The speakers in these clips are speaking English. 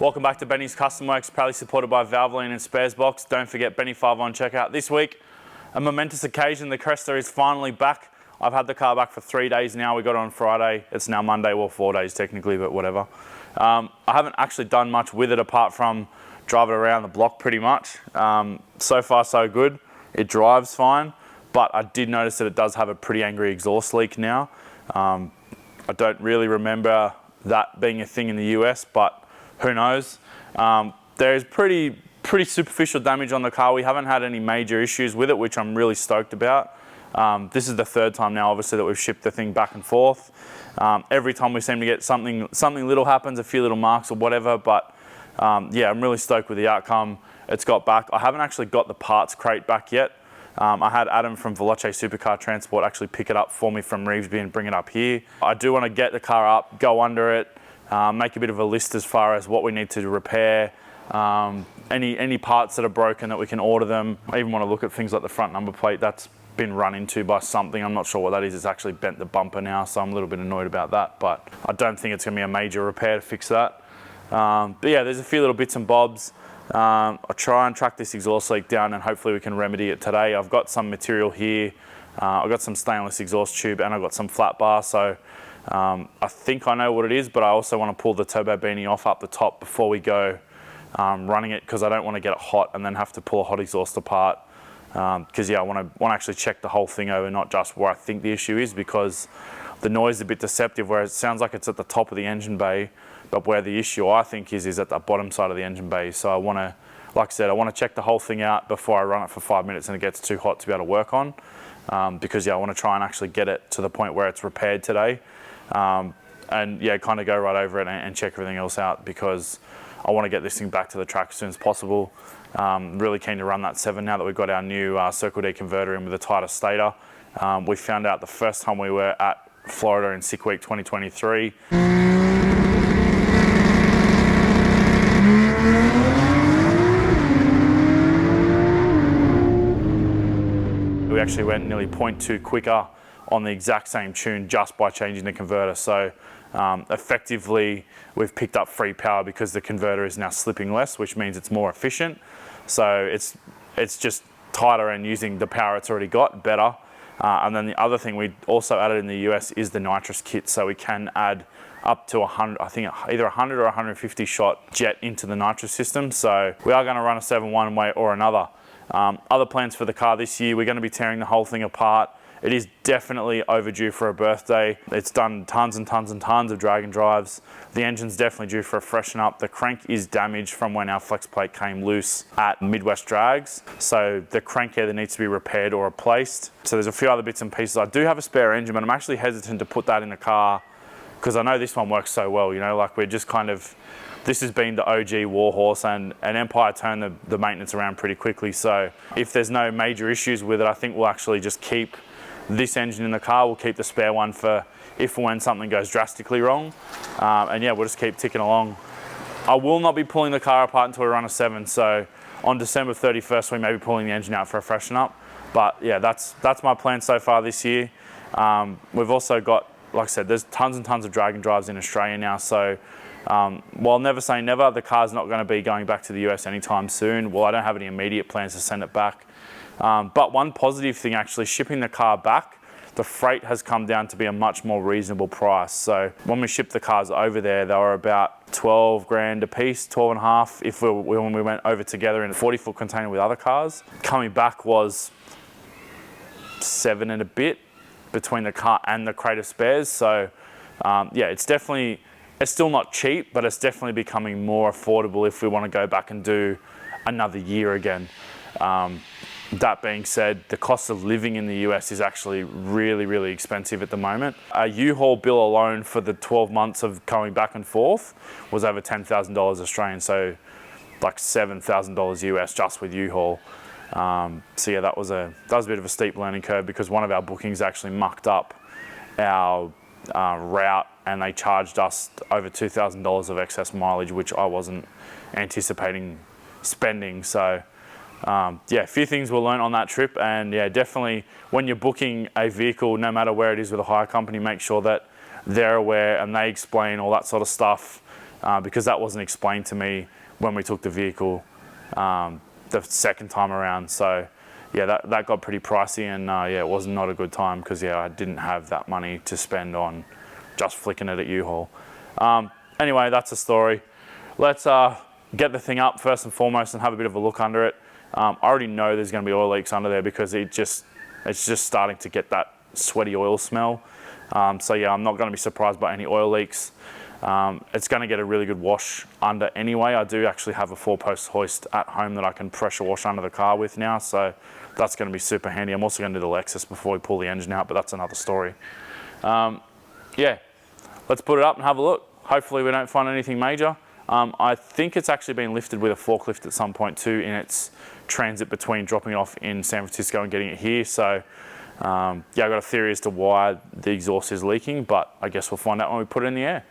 Welcome back to Benny's Custom Works, proudly supported by Welding and Sparesbox. Don't forget Benny5 on checkout this week. A momentous occasion, the Cresta is finally back. I've had the car back for 3 days now. We got it on Friday. It's now Monday, well 4 days technically, but whatever. I haven't actually done much with it apart from drive it around the block pretty much. So far so good. It drives fine, but I did notice that it does have a pretty angry exhaust leak now. I don't really remember that being a thing in the US, but who knows? There's pretty superficial damage on the car. We haven't had any major issues with it, which I'm really stoked about. This is the third time now, obviously, that we've shipped the thing back and forth. Every time we seem to get something little happens, a few little marks or whatever, but yeah, I'm really stoked with the outcome. It's got back. I haven't actually got the parts crate back yet. I had Adam from Veloce Supercar Transport actually pick it up for me from Revesby and bring it up here. I do want to get the car up, go under it, make a bit of a list as far as what we need to repair, any parts that are broken that we can order them. I even want to look at things like the front number plate that's been run into by something. I'm not sure what that is. It's actually bent the bumper now, so I'm a little bit annoyed about that, but I don't think it's going to be a major repair to fix that. But yeah, there's a few little bits and bobs. I'll try and track this exhaust leak down and hopefully we can remedy it today. I've got some material here. I've got some stainless exhaust tube and I've got some flat bar, so I think I know what it is, but I also want to pull the turbo beanie off up the top before we go running it, because I don't want to get it hot and then have to pull a hot exhaust apart. Because yeah, I want to actually check the whole thing over, not just where I think the issue is, because the noise is a bit deceptive, where it sounds like it's at the top of the engine bay, but where the issue I think is at the bottom side of the engine bay. So I want to, like I said, I want to check the whole thing out before I run it for 5 minutes and it gets too hot to be able to work on. Because yeah, I want to try and actually get it to the point where it's repaired today. And yeah, kind of go right over it and check everything else out, because I want to get this thing back to the track as soon as possible. Really keen to run that 7 now that we've got our new Circle D converter in with a tighter stator. We found out the first time we were at Florida in Sick Week 2023. We actually went nearly 0.2 quicker on the exact same tune just by changing the converter. So effectively we've picked up free power because the converter is now slipping less, which means it's more efficient. So it's just tighter and using the power it's already got better. And then the other thing we also added in the US is the nitrous kit. So we can add up to 100, I think either 100 or 150 shot jet into the nitrous system. So we are going to run a 7 one way or another. Other plans for the car this year, we're going to be tearing the whole thing apart. It is definitely overdue for a birthday. It's done tons and tons and tons of drag and drives. The engine's definitely due for a freshen up. The crank is damaged from when our flex plate came loose at Midwest Drags. So the crank either needs to be repaired or replaced. So there's a few other bits and pieces. I do have a spare engine, but I'm actually hesitant to put that in the car because I know this one works so well, you know, like we're just kind of, this has been the OG warhorse, and Empire turned the maintenance around pretty quickly. So if there's no major issues with it, I think we'll actually just keep this engine in the car. We'll keep the spare one for if and when something goes drastically wrong. And yeah, we'll just keep ticking along. I will not be pulling the car apart until we run a 7. So on December 31st, we may be pulling the engine out for a freshen up. But yeah, that's my plan so far this year. We've also got, like I said, there's tons and tons of drag and drives in Australia now. So while never say never, the car's not going to be going back to the US anytime soon. Well, I don't have any immediate plans to send it back. But one positive thing, actually, shipping the car back, the freight has come down to be a much more reasonable price. So when we shipped the cars over there, they were about 12 grand a piece, 12 and a half when we went over together in a 40-foot container with other cars. Coming back was 7 and a bit between the car and the crate of spares. So yeah, it's still not cheap, but it's definitely becoming more affordable if we want to go back and do another year again. That being said, the cost of living in the US is actually really, really expensive at the moment. A U-Haul bill alone for the 12 months of going back and forth was over $10,000 Australian, so like $7,000 US just with U-Haul. So yeah, that was a bit of a steep learning curve, because one of our bookings actually mucked up our route and they charged us over $2,000 of excess mileage, which I wasn't anticipating spending. So yeah, a few things we'll learn on that trip. And yeah, definitely when you're booking a vehicle, no matter where it is with a hire company, make sure that they're aware and they explain all that sort of stuff. because that wasn't explained to me when we took the vehicle the second time around. So yeah, that got pretty pricey, and yeah, it was not a good time because yeah, I didn't have that money to spend on just flicking it at U-Haul. Anyway, that's the story. Let's get the thing up first and foremost and have a bit of a look under it. I already know there's going to be oil leaks under there because it's just starting to get that sweaty oil smell. So yeah, I'm not going to be surprised by any oil leaks. It's going to get a really good wash under anyway. I do actually have a 4-post hoist at home that I can pressure wash under the car with now, so that's going to be super handy. I'm also going to do the Lexus before we pull the engine out, but that's another story. Yeah, let's put it up and have a look. Hopefully we don't find anything major. I think it's actually been lifted with a forklift at some point too in its transit between dropping it off in San Francisco and getting it here. So yeah, I've got a theory as to why the exhaust is leaking, but I guess we'll find out when we put it in the air.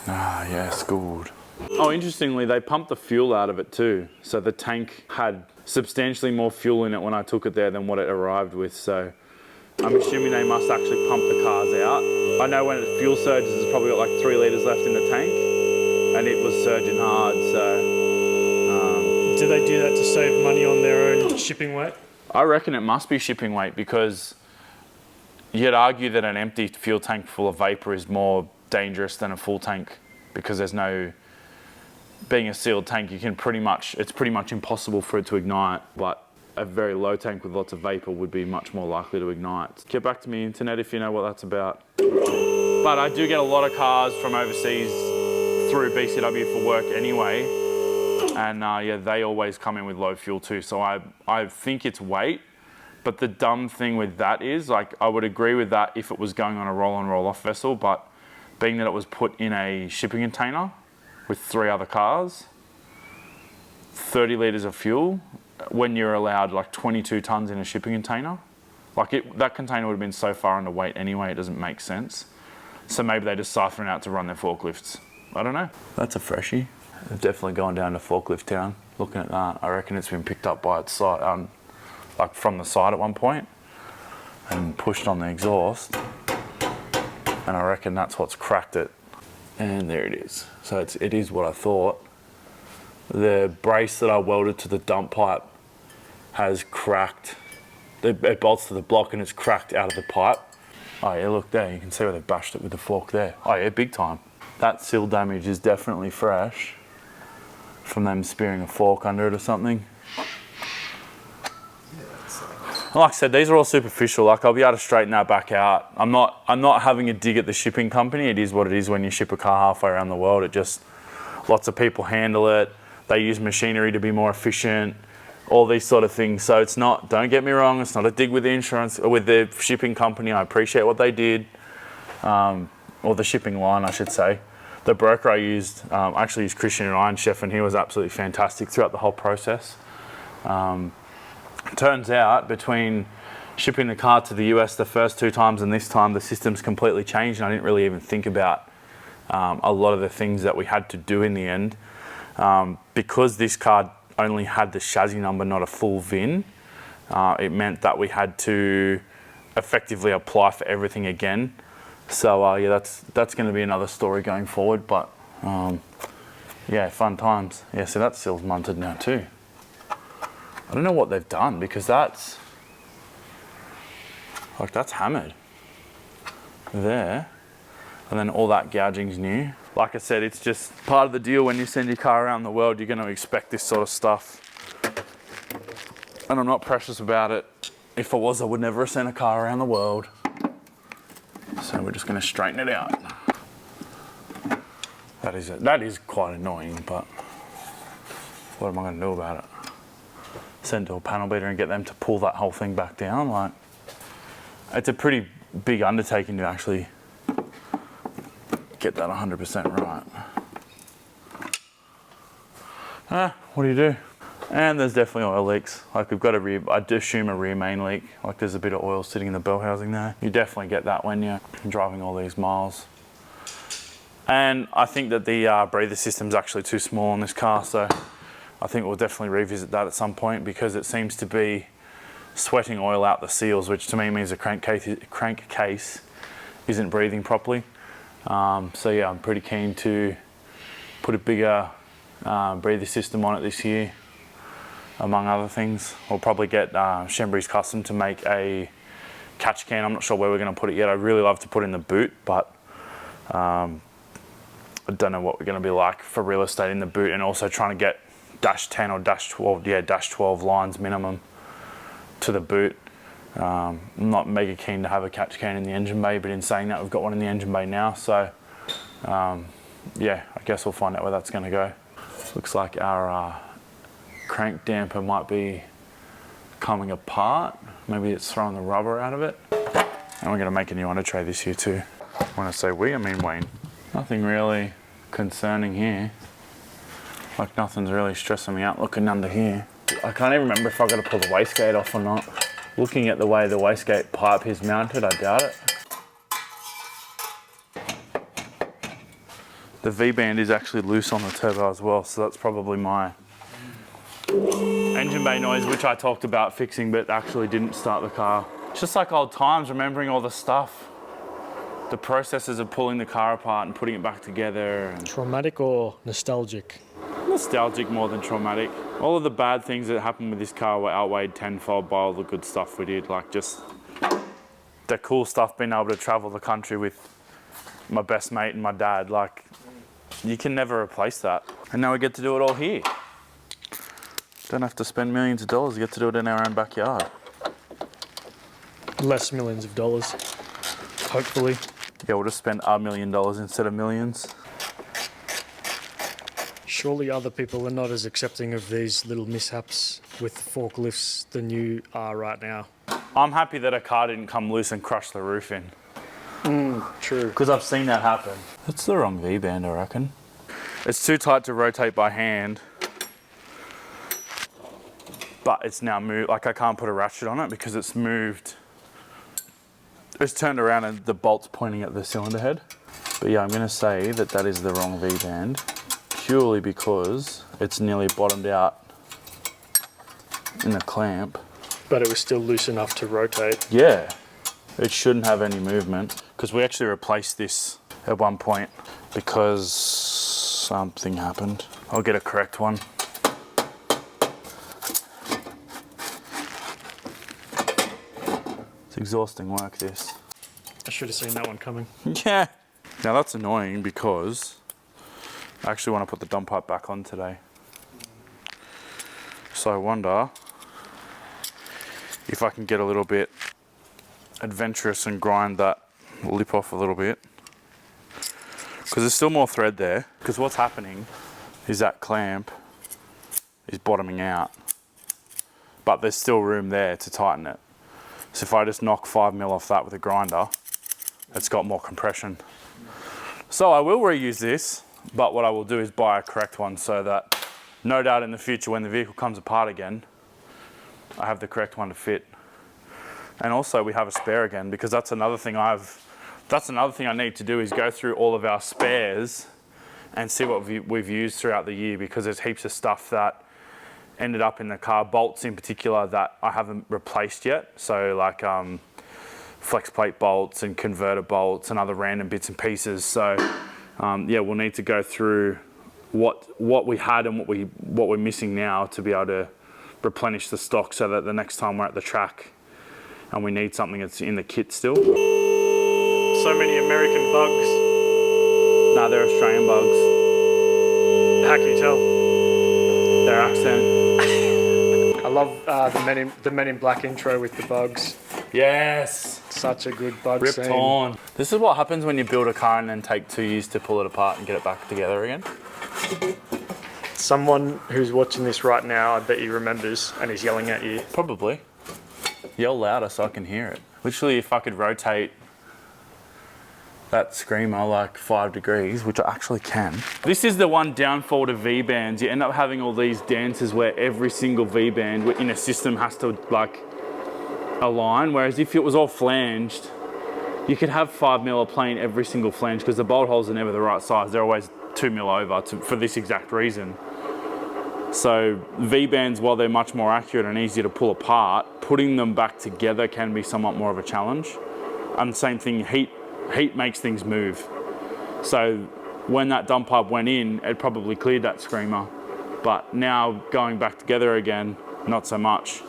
Ah, yes, good. Oh, interestingly, they pumped the fuel out of it too. So the tank had substantially more fuel in it when I took it there than what it arrived with. So I'm assuming they must actually pump the cars out. I know when it fuel surges, it's probably got like 3 litres left in the tank, and it was surging hard, so. Do they do that to save money on their own shipping weight? I reckon it must be shipping weight, because you'd argue that an empty fuel tank full of vapor is more dangerous than a full tank, because there's no, being a sealed tank, you can it's pretty much impossible for it to ignite, but a very low tank with lots of vapor would be much more likely to ignite. Get back to me, internet, if you know what that's about. But I do get a lot of cars from overseas through BCW for work anyway, and yeah, they always come in with low fuel too, so I think it's weight. But the dumb thing with that is, like, I would agree with that if it was going on a roll-on roll-off vessel, but being that it was put in a shipping container with 3 other cars, 30 litres of fuel, when you're allowed like 22 tonnes in a shipping container, like that container would have been so far underweight anyway, it doesn't make sense. So maybe they just siphon it out to run their forklifts. I don't know. That's a freshie. They've definitely gone down to forklift town. Looking at that, I reckon it's been picked up by its side, like from the side at one point, and pushed on the exhaust. And I reckon that's what's cracked it. And there it is. So it is what I thought. The brace that I welded to the dump pipe has cracked. It bolts to the block and it's cracked out of the pipe. Oh yeah, look there, you can see where they've bashed it with the fork there. Oh yeah, big time. That seal damage is definitely fresh from them spearing a fork under it or something. Like I said, these are all superficial. Like, I'll be able to straighten that back out. I'm not having a dig at the shipping company. It is what it is when you ship a car halfway around the world. It just, lots of people handle it. They use machinery to be more efficient, all these sort of things. So it's not, don't get me wrong, it's not a dig with the insurance, or with the shipping company. I appreciate what they did, or the shipping line, I should say. The broker I used, I actually used Christian at Iron Chef, and he was absolutely fantastic throughout the whole process. Turns out, between shipping the car to the US the first 2 times and this time, the system's completely changed, and I didn't really even think about a lot of the things that we had to do in the end. Because this car only had the chassis number, not a full VIN, it meant that we had to effectively apply for everything again. So yeah, that's going to be another story going forward, but yeah, fun times. Yeah, so that seal's munted now too. I don't know what they've done, because that's hammered there, and then all that gouging's new. Like I said, it's just part of the deal when you send your car around the world. You're going to expect this sort of stuff, and I'm not precious about it. If I was, I would never have sent a car around the world. So we're just going to straighten it out. That is quite annoying, but what am I going to do about it? Send to a panel beater and get them to pull that whole thing back down? Like, it's a pretty big undertaking to actually get that 100% right. What do you do? And there's definitely oil leaks. Like, we've got I'd assume a rear main leak. Like, there's a bit of oil sitting in the bell housing there. You definitely get that when you're driving all these miles. And I think that the breather system's actually too small on this car, so I think we'll definitely revisit that at some point, because it seems to be sweating oil out the seals, which to me means the crankcase isn't breathing properly. So yeah, I'm pretty keen to put a bigger breather system on it this year, among other things. We'll probably get Chambry's Custom to make a catch can. I'm not sure where we're going to put it yet. I'd really love to put it in the boot, but I don't know what we're going to be like for real estate in the boot, and also trying to get dash 10 or dash 12, dash 12 lines minimum to the boot. I'm not mega keen to have a catch can in the engine bay, but in saying that, we've got one in the engine bay now, so yeah, I guess we'll find out where that's going to go. Looks like our crank damper might be coming apart. Maybe it's throwing the rubber out of it. And we're going to make a new under tray this year too. When I say we, I mean Wayne. Nothing really concerning here. Like nothing's really stressing me out looking under here. I can't even remember if I've got to pull the wastegate off or not. Looking at the way the wastegate pipe is mounted, I doubt it. The V-band is actually loose on the turbo as well, so that's probably my engine bay noise, which I talked about fixing but actually didn't start the car. It's just like old times, remembering all the stuff. The processes of pulling the car apart and putting it back together. And Traumatic or nostalgic? nostalgic more than traumatic. All of the bad things that happened with this car were outweighed tenfold by all the good stuff we did. Like just the cool stuff, being able to travel the country with my best mate and my dad. Like, you can never replace that. And now we get to do it all here. Don't have to spend millions of dollars, we get to do it in our own backyard. Less millions of dollars, hopefully. Yeah, we'll just spend $1 million instead of millions. Surely other people are not as accepting of these little mishaps with forklifts than you are right now. I'm happy that a car didn't come loose and crush the roof in. True. Because I've seen that happen. That's the wrong V-band, I reckon. It's too tight to rotate by hand. But it's now moved, like I can't put a ratchet on it because it's moved. It's turned around and the bolt's pointing at the cylinder head. But yeah, I'm gonna say that that is the wrong V-band purely because it's nearly bottomed out in the clamp. But it was still loose enough to rotate. Yeah, it shouldn't have any movement because we actually replaced this at one point because something happened. I'll get a correct one. It's exhausting work, this. I should have seen that one coming. Yeah. Now that's annoying because I actually want to put the dump pipe back on today. So I wonder if I can get a little bit adventurous and grind that lip off a little bit. Because there's still more thread there. Because what's happening is that clamp is bottoming out. But there's still room there to tighten it. So if I just knock 5mm off that with a grinder, it's got more compression. So I will reuse this, but what I will do is buy a correct one so that no doubt in the future when the vehicle comes apart again, I have the correct one to fit. And also we have a spare again, because that's another thing I need to do is go through all of our spares and see what we've used throughout the year, because there's heaps of stuff that ended up in the car, bolts in particular that I haven't replaced yet. So like flex plate bolts and converter bolts and other random bits and pieces. So yeah, we'll need to go through what we had and what we're missing now to be able to replenish the stock so that the next time we're at the track and we need something that's in the kit still. So many American bugs. Nah, they're Australian bugs. How can you tell? Their accent. I love the Men in Black intro with the bugs. Yes. Such a good bug Ripped scene. on. This is what happens when you build a car and then take 2 years to pull it apart and get it back together again. Someone who's watching this right now, I bet he remembers and is yelling at you. Probably. Yell louder so I can hear it. Literally, if I could rotate that screamer like 5 degrees, which I actually can. This is the one downfall to V-bands. You end up having all these dances where every single V-band in a system has to like align, whereas if it was all flanged, you could have 5mm plane every single flange because the bolt holes are never the right size. They're always 2mm over for this exact reason. So V-bands, while they're much more accurate and easier to pull apart, putting them back together can be somewhat more of a challenge. And same thing, heat makes things move. So when that dump pipe went in, it probably cleared that screamer. But now going back together again, not so much.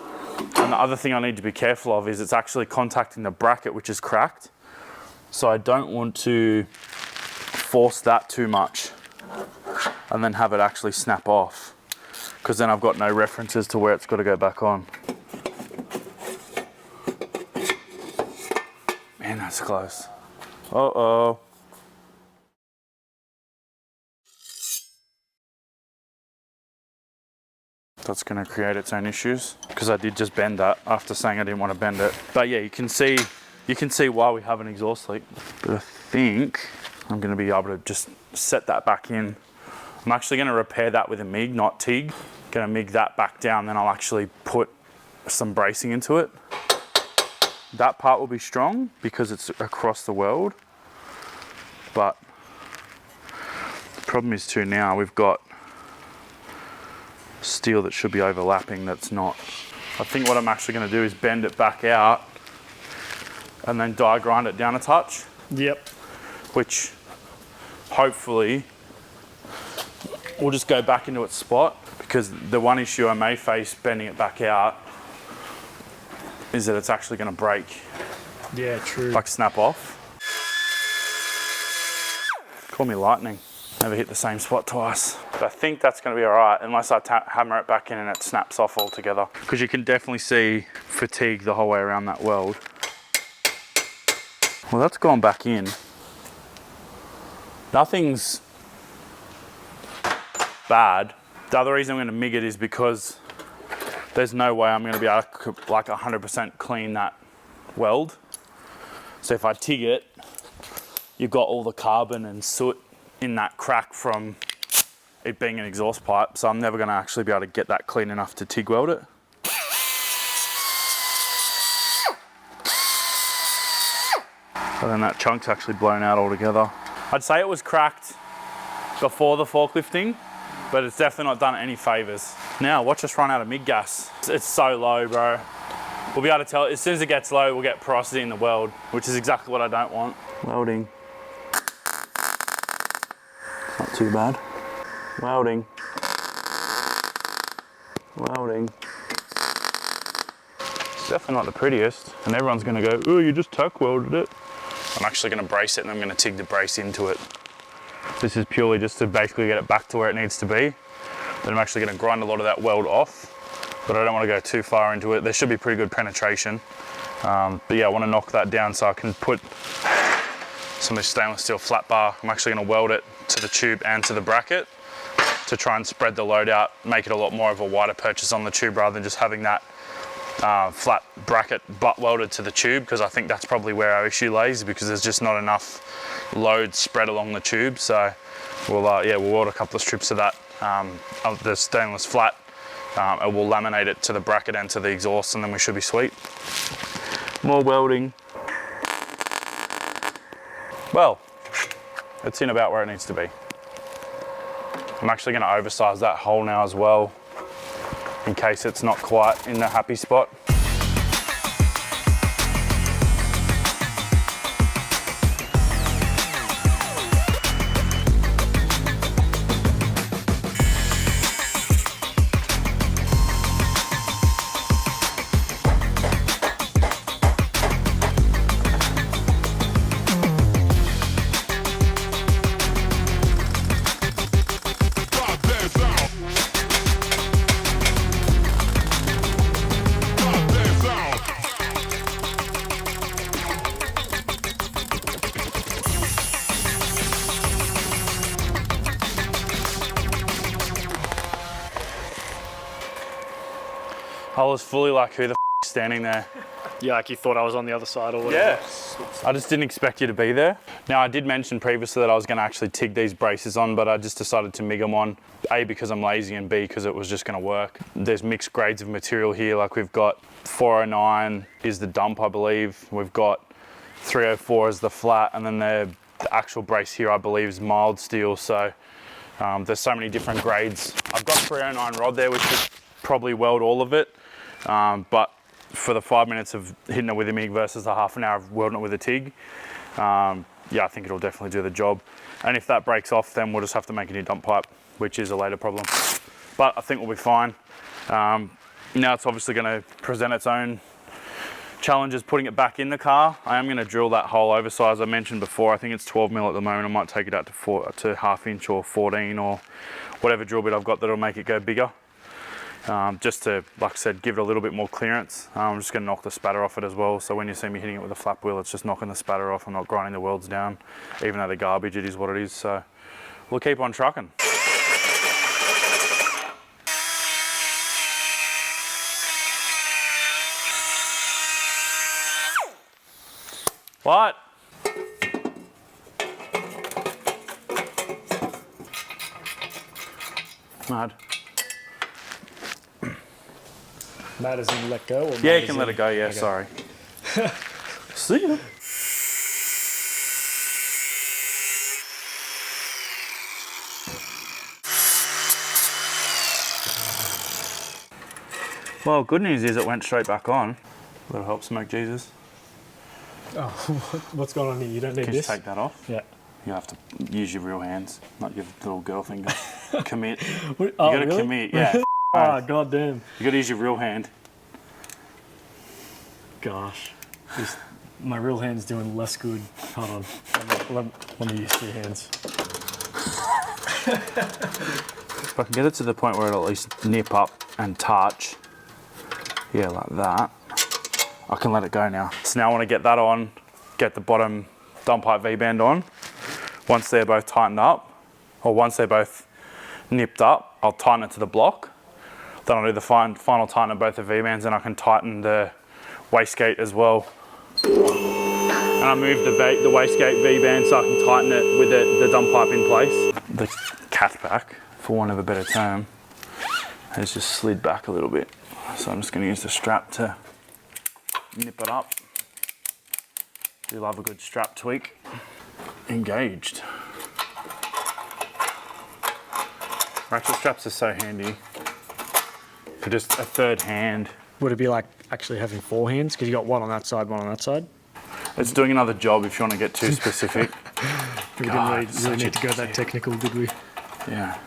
And the other thing I need to be careful of is it's actually contacting the bracket, which is cracked. So I don't want to force that too much and then have it actually snap off, because then I've got no references to where it's got to go back on. Man, that's close. Uh-oh. That's going to create its own issues, because I did just bend that after saying I didn't want to bend it. But yeah, you can see why we have an exhaust leak. But I think I'm going to be able to just set that back in. I'm actually going to repair that with a MIG, not TIG. Going to MIG that back down, then I'll actually put some bracing into it. That part will be strong because it's across the weld. But the problem is too, now we've got steel that should be overlapping that's not. I think what I'm actually going to do is bend it back out and then die grind it down a touch. Yep. Which hopefully will just go back into its spot, because the one issue I may face bending it back out is that it's actually going to break. Yeah, true. Like snap off. Call me lightning. Never hit the same spot twice. But I think that's going to be all right, unless I hammer it back in and it snaps off altogether. Because you can definitely see fatigue the whole way around that weld. Well, that's gone back in. Nothing's bad. The other reason I'm going to MIG it is because there's no way I'm going to be able to like 100% clean that weld. So if I TIG it, you've got all the carbon and soot in that crack from it being an exhaust pipe, so I'm never going to actually be able to get that clean enough to TIG weld it. So then that chunk's actually blown out altogether. I'd say it was cracked before the forklifting, but it's definitely not done it any favors. Now watch us run out of MIG gas. It's so low, bro. We'll be able to tell, as soon as it gets low, we'll get porosity in the weld, which is exactly what I don't want. Welding. Not too bad. Welding. Welding. It's definitely not the prettiest, and everyone's gonna go, oh, you just tack welded it. I'm actually gonna brace it and I'm gonna TIG the brace into it. This is purely just to basically get it back to where it needs to be. Then I'm actually gonna grind a lot of that weld off, but I don't wanna go too far into it. There should be pretty good penetration. But yeah, I wanna knock that down so I can put some of this stainless steel flat bar. I'm actually gonna weld it to the tube and to the bracket to try and spread the load out, make it a lot more of a wider purchase on the tube rather than just having that flat bracket butt welded to the tube, because I think that's probably where our issue lays, because there's just not enough load spread along the tube. So we'll weld a couple of strips of that of the stainless flat, and we'll laminate it to the bracket and to the exhaust, and then we should be sweet. More welding. Well, it's in about where it needs to be. I'm actually going to oversize that hole now as well, in case it's not quite in the happy spot. I was fully like, who the f is standing there? Yeah, like you thought I was on the other side or whatever. Yeah, I just didn't expect you to be there. Now, I did mention previously that I was going to actually TIG these braces on, but I just decided to MIG them on, A, because I'm lazy, and B, because it was just going to work. There's mixed grades of material here. Like we've got 409 is the dump, I believe. We've got 304 as the flat, and then the actual brace here, I believe, is mild steel. So there's so many different grades. I've got 309 rod there, which would probably weld all of it. But for the 5 minutes of hitting it with a MIG versus the half an hour of welding it with a TIG, Yeah, I think it'll definitely do the job. And if that breaks off, then we'll just have to make a new dump pipe, which is a later problem. But I think we'll be fine. Now it's obviously going to present its own challenges putting it back in the car. I am going to drill that hole oversize I mentioned before. I think it's 12 mil at the moment. I might take it out to half inch or 14 or whatever drill bit I've got that'll make it go bigger. Just to, like I said, give it a little bit more clearance. I'm just going to knock the spatter off it as well. So when you see me hitting it with a flap wheel, it's just knocking the spatter off. I'm not grinding the welds down. Even though they're garbage, it is what it is. So we'll keep on trucking. What? Mad. Mad as in let go? Or Yeah, you can let it go, yeah, okay. Sorry. See ya. Well, good news is it went straight back on. That'll help smoke Jesus. Oh, what's going on here? You don't need Can this? Can you take that off? Yeah. You have to use your real hands, not your little girl finger. Commit. You gotta really? commit, yeah. Oh, goddamn. You gotta use your real hand. Gosh. My real hand's doing less good. Hold on. Let me use two hands. If I can get it to the point where it'll at least nip up and touch, yeah, like that, I can let it go now. So now I want to get that on, get the bottom dump pipe V-band on. Once they're both tightened up, or once they're both nipped up, I'll tighten it to the block. Then I'll do the final tighten of both the V-bands, and I can tighten the wastegate as well. And I move the wastegate V-band so I can tighten it with the dump pipe in place. The catback, for want of a better term, has just slid back a little bit. So I'm just going to use the strap to nip it up. Do love a good strap tweak. Engaged. Ratchet straps are so handy for just a third hand. Would it be like actually having four hands? Because you got one on that side, one on that side? It's doing another job if you want to get too specific. We didn't really need to go that technical, did we? Yeah.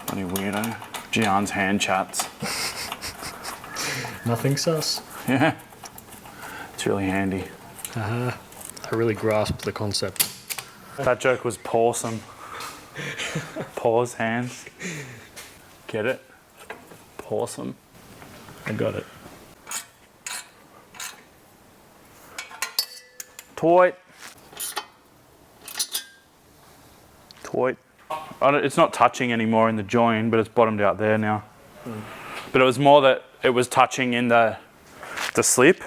Bloody weirdo. Gian's hand chats. Nothing sus. Yeah. It's really handy. I really grasped the concept. That joke was pawsome. Pause hands. Get it? Pawsome. I got it. Toit. It's not touching anymore in the join, but it's bottomed out there now. But it was more that it was touching in the slip.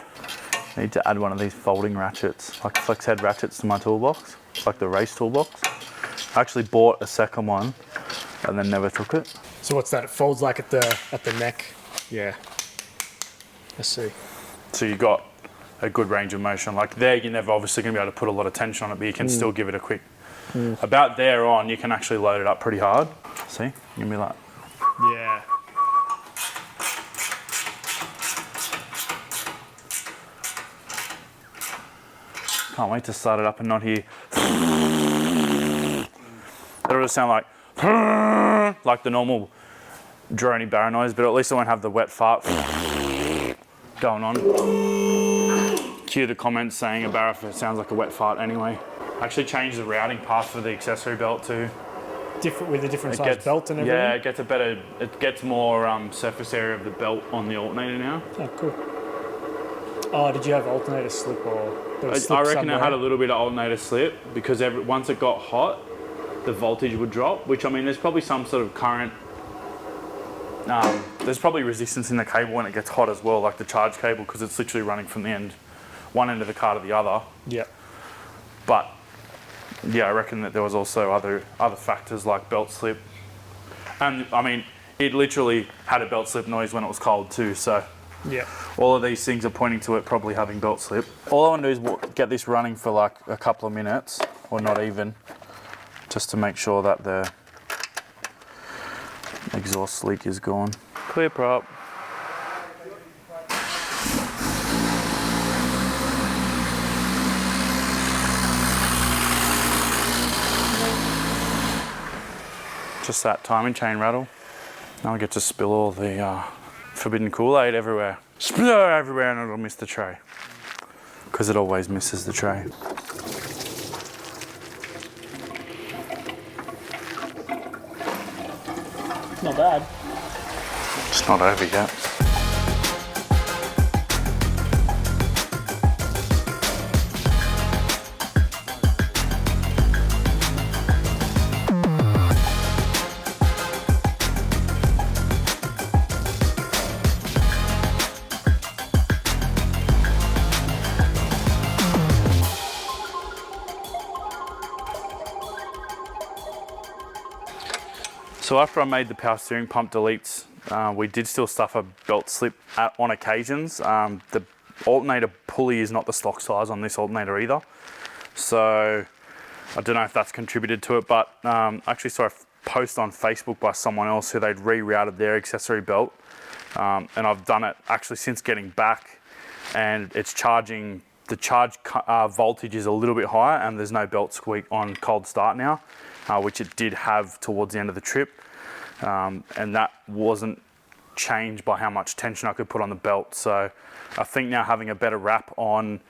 I need to add one of these folding ratchets, like flex head ratchets to my toolbox, like the race toolbox. I actually bought a second one and then never took it. So what's that? It folds like at the neck. Yeah. I see. So you got a good range of motion. Like there, you're never obviously going to be able to put a lot of tension on it, but you can still give it a quick. About there on, you can actually load it up pretty hard. See? You can be like. Yeah. Can't wait to start it up and not hear. It'll just sound like the normal drony barrow noise, but at least I won't have the wet fart going on. Cue the comments saying a barrow sounds like a wet fart anyway. I actually changed the routing path for the accessory belt too. With a different size belt and everything? Yeah, it gets more surface area of the belt on the alternator now. Oh, cool. Oh, did you have alternator slip or? I reckon it had a little bit of alternator slip because once it got hot, the voltage would drop, which I mean, there's probably some sort of current. There's probably resistance in the cable when it gets hot as well, like the charge cable, because it's literally running from one end of the car to the other. Yeah. But yeah, I reckon that there was also other factors like belt slip, and I mean, it literally had a belt slip noise when it was cold too. So yeah, all of these things are pointing to it probably having belt slip. All I want to do is get this running for like a couple of minutes, or not even, just to make sure that the exhaust leak is gone. Clear prop. just that timing chain rattle. Now I get to spill all the forbidden Kool-Aid everywhere. Spill it everywhere and it'll miss the tray. Because it always misses the tray. Not bad. It's not over yet. So after I made the power steering pump deletes, we did still stuff a belt slip on occasions. The alternator pulley is not the stock size on this alternator either. So I don't know if that's contributed to it, but I actually saw a post on Facebook by someone else who they'd rerouted their accessory belt. And I've done it actually since getting back, and it's charging, the charge voltage is a little bit higher and there's no belt squeak on cold start now, which it did have towards the end of the trip. And that wasn't changed by how much tension I could put on the belt. So I think now having a better wrap on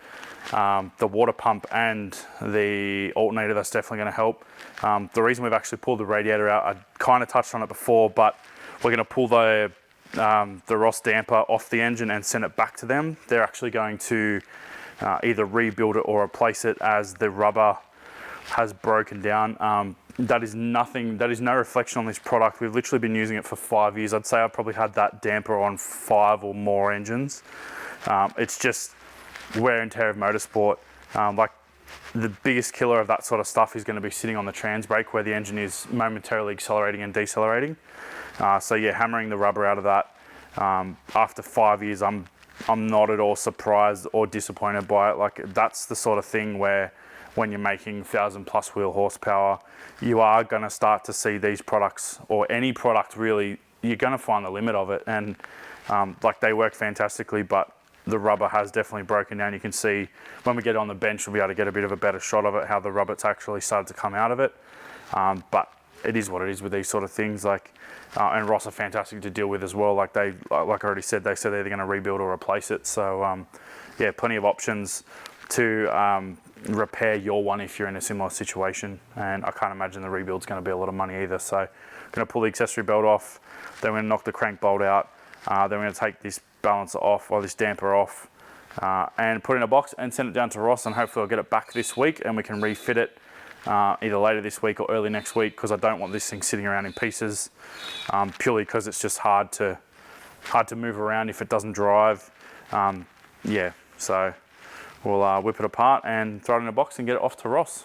the water pump and the alternator, that's definitely going to help. The reason we've actually pulled the radiator out, I kind of touched on it before, but we're going to pull the Ross damper off the engine and send it back to them. They're actually going to either rebuild it or replace it as the rubber has broken down. That is no reflection on this product. We've literally been using it for 5 years. I'd say I've probably had that damper on 5 or more engines. It's just wear and tear of motorsport. Like the biggest killer of that sort of stuff is going to be sitting on the trans brake where the engine is momentarily accelerating and decelerating. So yeah, hammering the rubber out of that after 5 years, I'm not at all surprised or disappointed by it. Like that's the sort of thing where when you're making 1,000+ wheel horsepower, you are going to start to see these products, or any product really, you're going to find the limit of it. And like they work fantastically, but the rubber has definitely broken down. You can see when we get on the bench, we'll be able to get a bit of a better shot of it, how the rubber's actually started to come out of it. But it is what it is with these sort of things. Like, and Ross are fantastic to deal with as well. Like I already said, they said they're either going to rebuild or replace it. So yeah, plenty of options to repair your one if you're in a similar situation. And I can't imagine the rebuild's going to be a lot of money either. So I'm going to pull the accessory belt off, then we're going to knock the crank bolt out, then we're going to take this balancer off, or this damper off, and put it in a box and send it down to Ross, and hopefully I'll get it back this week and we can refit it either later this week or early next week, because I don't want this thing sitting around in pieces, purely because it's just hard to move around if it doesn't drive. Yeah, so we'll whip it apart and throw it in a box and get it off to Ross.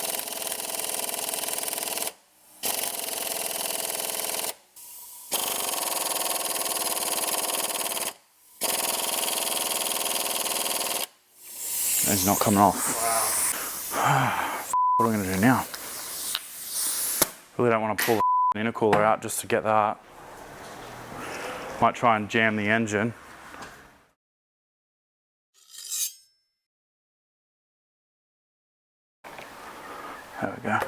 It's not coming off. Wow. What am I going to do now? Really don't want to pull the intercooler out just to get that. Might try and jam the engine. There we go.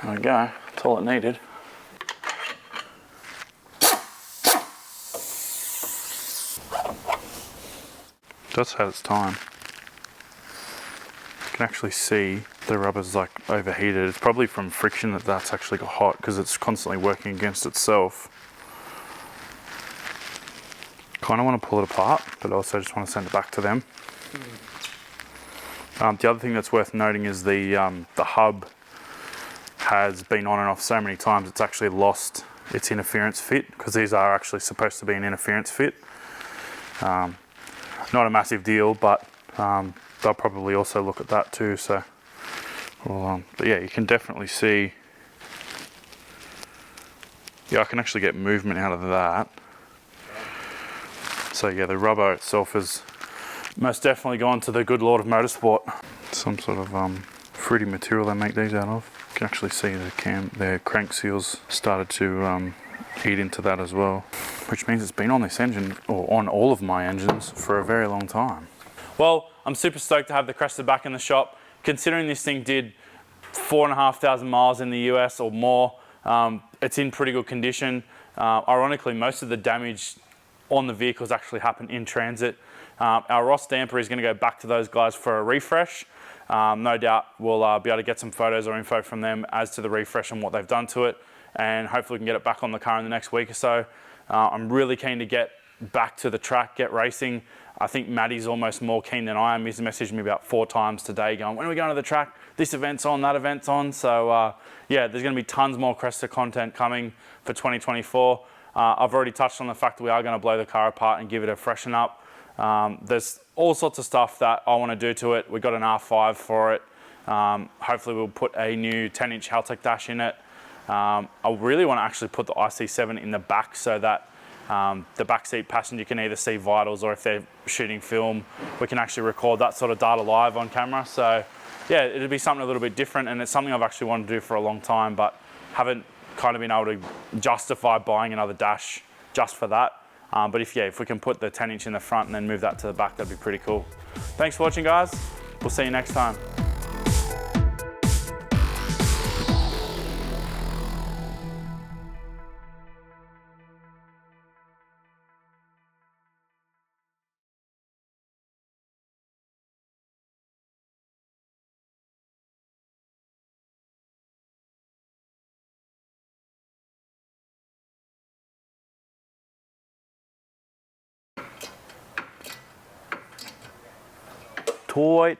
There we go, that's all it needed. That's had its time. You can actually see the rubber's like overheated. It's probably from friction that's actually got hot, because it's constantly working against itself. Kind of want to pull it apart, but also just want to send it back to them. The other thing that's worth noting is the hub has been on and off so many times it's actually lost its interference fit, because these are actually supposed to be an interference fit. Not a massive deal, but they'll probably also look at that too. So, well, but yeah, you can definitely see. Yeah, I can actually get movement out of that. So yeah, the rubber itself has most definitely gone to the good Lord of motorsport. Some sort of fruity material they make these out of. You can actually see their crank seals started to eat into that as well, which means it's been on this engine, or on all of my engines, for a very long time. Well, I'm super stoked to have the Cresta back in the shop. Considering this thing did 4,500 miles in the US or more, it's in pretty good condition. Ironically, most of the damage on the vehicles actually happened in transit. Our Ross damper is going to go back to those guys for a refresh. No doubt we'll be able to get some photos or info from them as to the refresh and what they've done to it, and hopefully we can get it back on the car in the next week or so. I'm really keen to get back to the track, get racing. I think Maddie's almost more keen than I am. He's messaged me about 4 times today going, when are we going to the track? This event's on, that event's on. So yeah, there's going to be tons more Cresta content coming for 2024. I've already touched on the fact that we are going to blow the car apart and give it a freshen up. There's all sorts of stuff that I want to do to it. We've got an R5 for it. Hopefully we'll put a new 10-inch Haltech dash in it. I really want to actually put the IC7 in the back so that the backseat passenger can either see vitals, or if they're shooting film, we can actually record that sort of data live on camera. So yeah, it'll be something a little bit different, and it's something I've actually wanted to do for a long time, but haven't kind of been able to justify buying another dash just for that. But if we can put the 10-inch in the front and then move that to the back, that'd be pretty cool. Thanks for watching, guys. We'll see you next time. Toy.